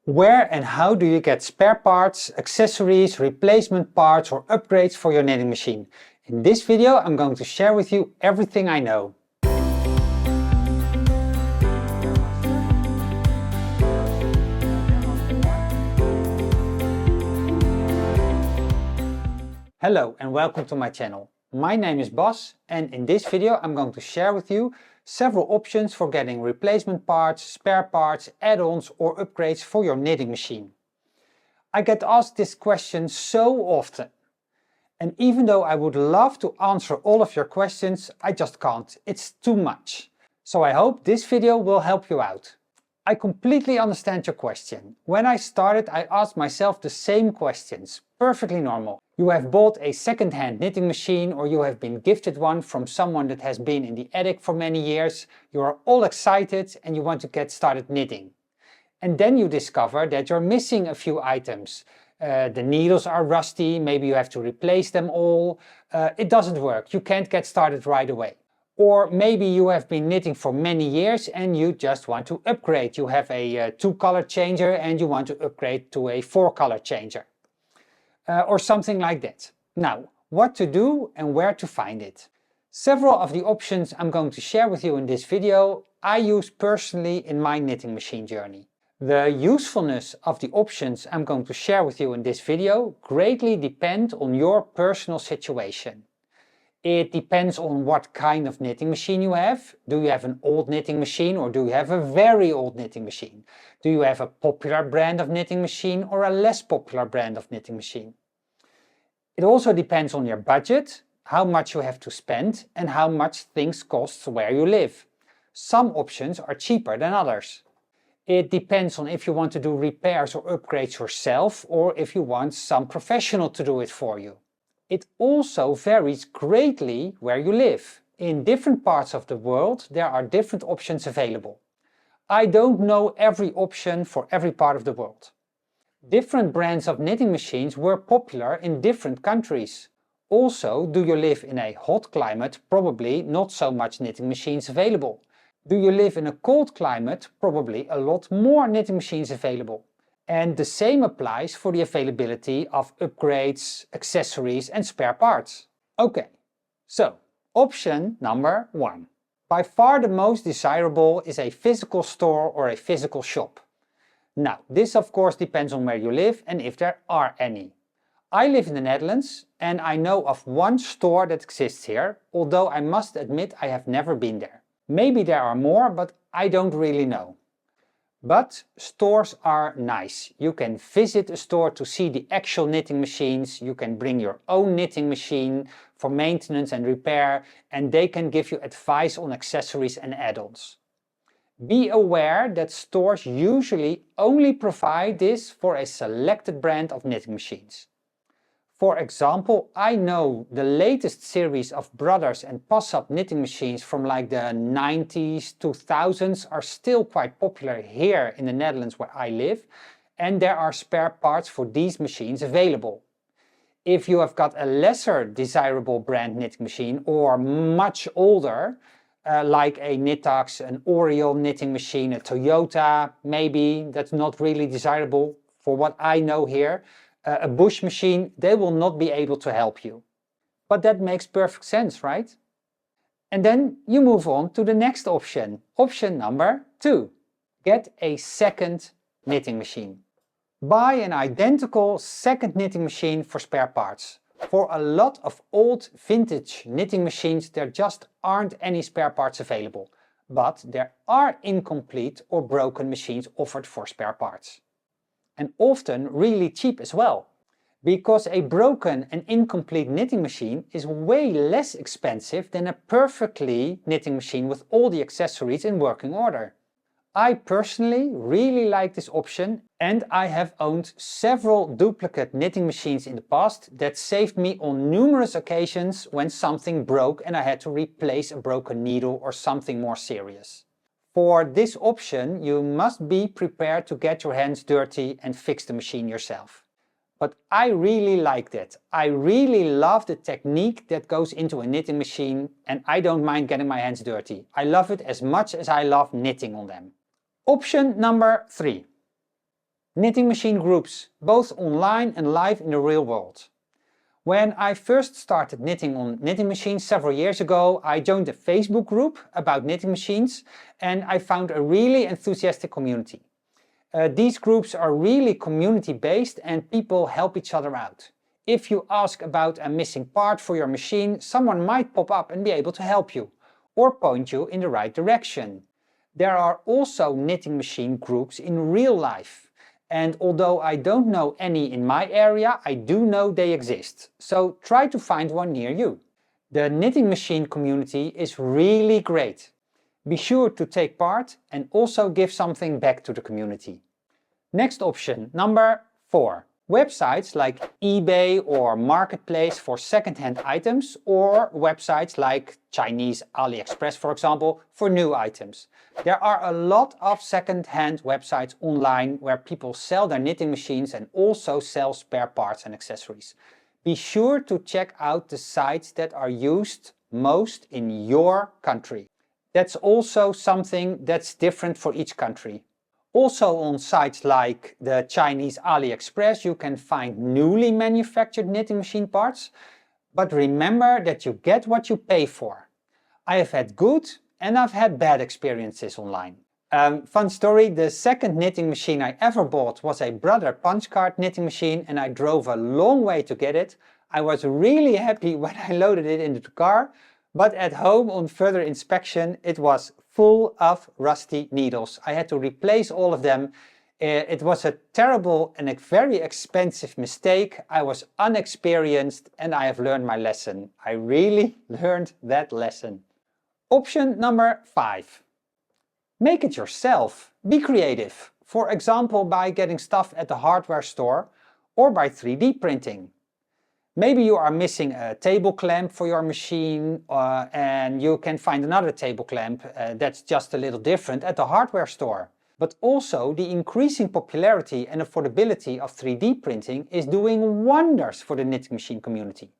Where and how do you get spare parts, accessories, replacement parts or upgrades for your knitting machine? In this video I'm going to share with you everything I know. Hello and welcome to my channel. My name is Bas and in this video I'm going to share with you several options for getting replacement parts, spare parts, add-ons or upgrades for your knitting machine. I get asked this question so often. And even though I would love to answer all of your questions, I just can't. It's too much. So I hope this video will help you out. I completely understand your question. When I started, I asked myself the same questions. Perfectly normal. You have bought a second-hand knitting machine or you have been gifted one from someone that has been in the attic for many years. You are all excited and you want to get started knitting. And then you discover that you're missing a few items. The needles are rusty, maybe you have to replace them all. It doesn't work, you can't get started right away. Or maybe you have been knitting for many years and you just want to upgrade. You have a 2-color changer and you want to upgrade to a 4-color changer. Or something like that. Now, what to do and where to find it. Several of the options I'm going to share with you in this video I use personally in my knitting machine journey. The usefulness of the options I'm going to share with you in this video greatly depend on your personal situation. It depends on what kind of knitting machine you have. Do you have an old knitting machine or do you have a very old knitting machine? Do you have a popular brand of knitting machine or a less popular brand of knitting machine? It also depends on your budget, how much you have to spend and how much things cost where you live. Some options are cheaper than others. It depends on if you want to do repairs or upgrades yourself or if you want some professional to do it for you. It also varies greatly where you live. In different parts of the world there are different options available. I don't know every option for every part of the world. Different brands of knitting machines were popular in different countries. Also, do you live in a hot climate? Probably not so much knitting machines available. Do you live in a cold climate? Probably a lot more knitting machines available. And the same applies for the availability of upgrades, accessories and spare parts. Okay, so option number 1. By far the most desirable is a physical store or a physical shop. Now, this of course depends on where you live and if there are any. I live in the Netherlands and I know of one store that exists here, although I must admit I have never been there. Maybe there are more, but I don't really know. But stores are nice. You can visit a store to see the actual knitting machines. You can bring your own knitting machine for maintenance and repair, and they can give you advice on accessories and add-ons. Be aware that stores usually only provide this for a selected brand of knitting machines. For example, I know the latest series of Brothers and Passap knitting machines from like the 90s, 2000s are still quite popular here in the Netherlands where I live, and there are spare parts for these machines available. If you have got a lesser desirable brand knitting machine or much older, like a Knittax, an Oriole knitting machine, a Toyota, maybe that's not really desirable for what I know here, a Busch machine, they will not be able to help you. But that makes perfect sense, right? And then you move on to the next option. Option number 2. Get a second knitting machine. Buy an identical second knitting machine for spare parts. For a lot of old vintage knitting machines there just aren't any spare parts available. But there are incomplete or broken machines offered for spare parts. And often really cheap as well. Because a broken and incomplete knitting machine is way less expensive than a perfectly knitting machine with all the accessories in working order. I personally really like this option and I have owned several duplicate knitting machines in the past that saved me on numerous occasions when something broke and I had to replace a broken needle or something more serious. For this option you must be prepared to get your hands dirty and fix the machine yourself. But I really like that. I really love the technique that goes into a knitting machine and I don't mind getting my hands dirty. I love it as much as I love knitting on them. Option number 3. Knitting machine groups, both online and live in the real world. When I first started knitting on knitting machines several years ago, I joined a Facebook group about knitting machines and I found a really enthusiastic community. These groups are really community based and people help each other out. If you ask about a missing part for your machine, someone might pop up and be able to help you or point you in the right direction. There are also knitting machine groups in real life. And although I don't know any in my area, I do know they exist. So try to find one near you. The knitting machine community is really great. Be sure to take part and also give something back to the community. Next option, number 4. Websites like eBay or Marketplace for second-hand items, or websites like Chinese AliExpress, for example, for new items. There are a lot of second-hand websites online where people sell their knitting machines and also sell spare parts and accessories. Be sure to check out the sites that are used most in your country. That's also something that's different for each country. Also on sites like the Chinese AliExpress you can find newly manufactured knitting machine parts, but remember that you get what you pay for. I have had good and I've had bad experiences online. Fun story, the second knitting machine I ever bought was a Brother punch card knitting machine and I drove a long way to get it. I was really happy when I loaded it into the car, but at home on further inspection it was full of rusty needles. I had to replace all of them. It was a terrible and a very expensive mistake. I was unexperienced and I have learned my lesson. I really learned that lesson. Option number 5. Make it yourself. Be creative. For example, by getting stuff at the hardware store or by 3D printing. Maybe you are missing a table clamp for your machine and you can find another table clamp that's just a little different at the hardware store. But also the increasing popularity and affordability of 3D printing is doing wonders for the knitting machine community.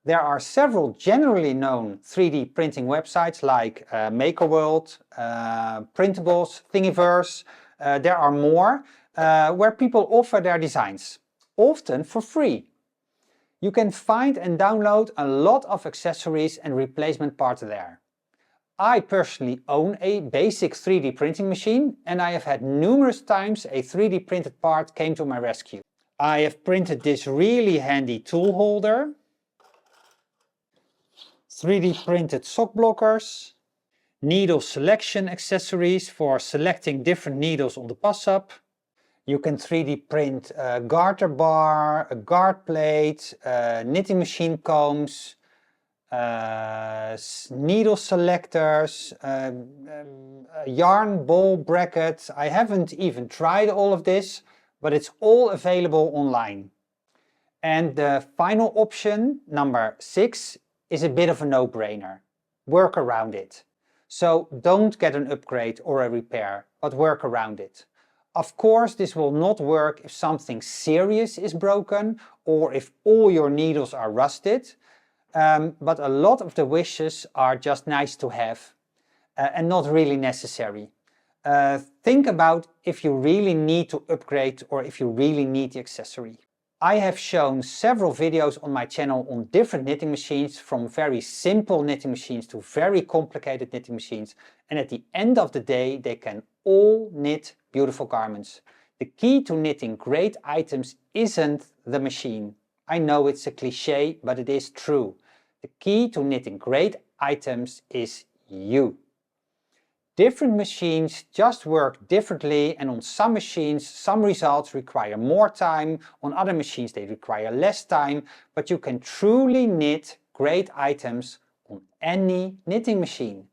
There are several generally known 3D printing websites like MakerWorld, Printables, Thingiverse. There are more where people offer their designs, often for free. You can find and download a lot of accessories and replacement parts there. I personally own a basic 3D printing machine and I have had numerous times a 3D printed part came to my rescue. I have printed this really handy tool holder, 3D printed sock blockers, needle selection accessories for selecting different needles on the Passap. You can 3D print a garter bar, a guard plate, knitting machine combs, needle selectors, yarn ball brackets. I haven't even tried all of this, but it's all available online. And the final option, number 6, is a bit of a no-brainer. Work around it. So don't get an upgrade or a repair, but work around it. Of course, this will not work if something serious is broken or if all your needles are rusted, but a lot of the wishes are just nice to have and not really necessary. Think about if you really need to upgrade or if you really need the accessory. I have shown several videos on my channel on different knitting machines, from very simple knitting machines to very complicated knitting machines, and at the end of the day they can all knit beautiful garments. The key to knitting great items isn't the machine. I know it's a cliche, but it is true. The key to knitting great items is you. Different machines just work differently, and on some machines some results require more time, on other machines they require less time, but you can truly knit great items on any knitting machine.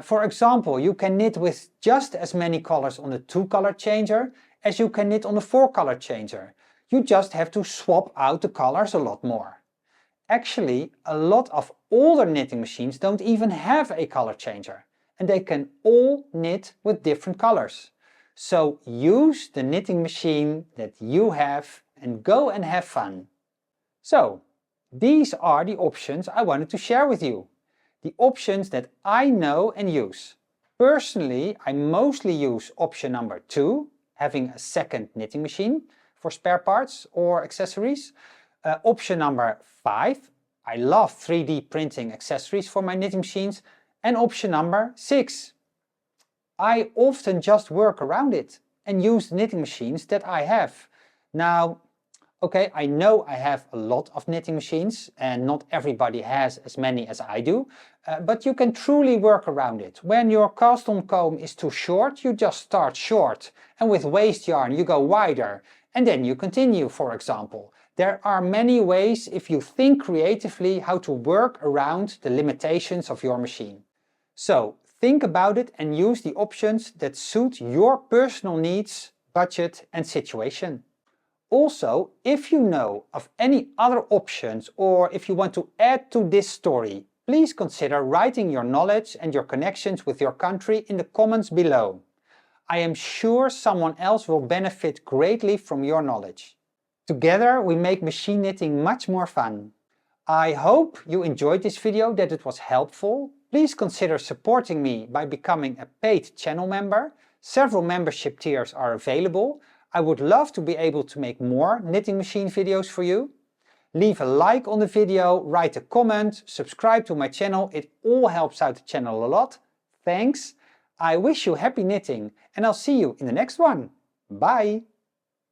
For example, you can knit with just as many colors on the 2-color changer as you can knit on the 4-color changer. You just have to swap out the colors a lot more. Actually, a lot of older knitting machines don't even have a color changer, and they can all knit with different colors. So use the knitting machine that you have and go and have fun. So, these are the options I wanted to share with you. The options that I know and use. Personally, I mostly use option number 2, having a second knitting machine for spare parts or accessories. Option number 5, I love 3D printing accessories for my knitting machines. And option number 6, I often just work around it and use the knitting machines that I have. Now, okay, I know I have a lot of knitting machines and not everybody has as many as I do, but you can truly work around it. When your cast-on comb is too short, you just start short, and with waste yarn you go wider, and then you continue, for example. There are many ways, if you think creatively, how to work around the limitations of your machine. So think about it and use the options that suit your personal needs, budget and situation. Also, if you know of any other options or if you want to add to this story, please consider writing your knowledge and your connections with your country in the comments below. I am sure someone else will benefit greatly from your knowledge. Together we make machine knitting much more fun. I hope you enjoyed this video, that it was helpful. Please consider supporting me by becoming a paid channel member. Several membership tiers are available. I would love to be able to make more knitting machine videos for you. Leave a like on the video, write a comment, subscribe to my channel. It all helps out the channel a lot. Thanks. I wish you happy knitting and I'll see you in the next one. Bye!